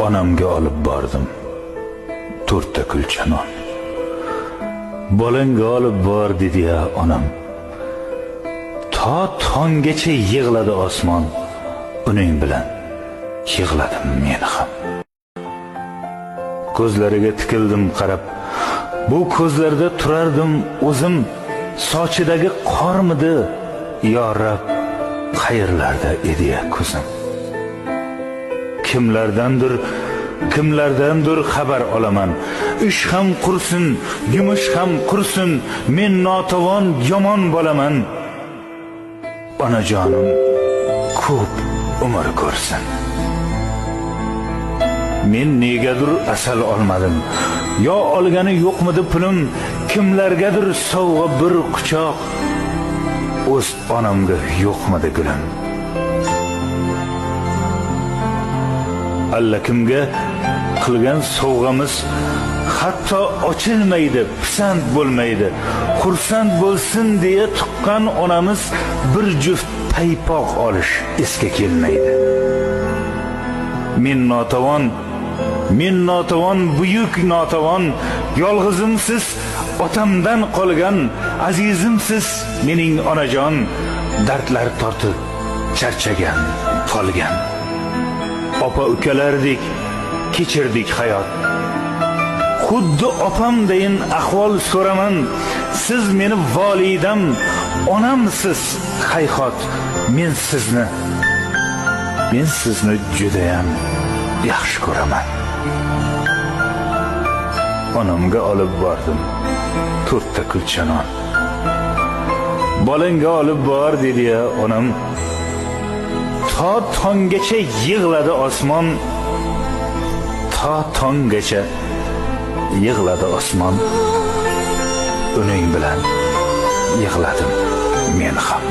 onamga olib bordim 4 ta kulcha non. Bolangga olib bor dedi-ya onam. To tonggacha yig'ladi osmon, uning bilan yig'ladim men ham. Ko'zlariga tikildim qarab, bu ko'zlarda turardim o'zim, sochidagi qormidi yo Rab, qayerlarda edi-ya ko'zim. Kimlardandir xabar olaman. Ish ham qursin, yumush ham qursin, men notavon yomon bo'laman. Onajonim ko'p umr ko'rsin. Men negadir asal olmadim. Yo olgani yo'qmidi pulim, kimlargadir sovg'a bir quchoq. O'z onamga yo'qmidi gulim. Allakimga qilgan sovg'amiz hatto ochilmaydi, pisand bo'lmaydi. Xursand bo'lsin deya tuqqan onamiz bir juft paypoq olish esga kelmaydi. Men notavon, buyuk notavon, yolg'izimsiz, otamdan qolgan azizimsiz mening onajon, dardlar tortib charchagan, qolgan. Opa ukalardek kechirdik hayot. Xuddi opamdayin ahvol so'raman. Siz meni volidam, onamsiz, hayhot. Men sizni judayam yaxshi ko'raman. Onamga olib bordim 4 ta kulcha non. Bolangga olib bor dedi-ya onam. To tonggacha yig'ladi osmon, to tonggacha yig'ladi osmon, uning bilan yig'ladim men ham.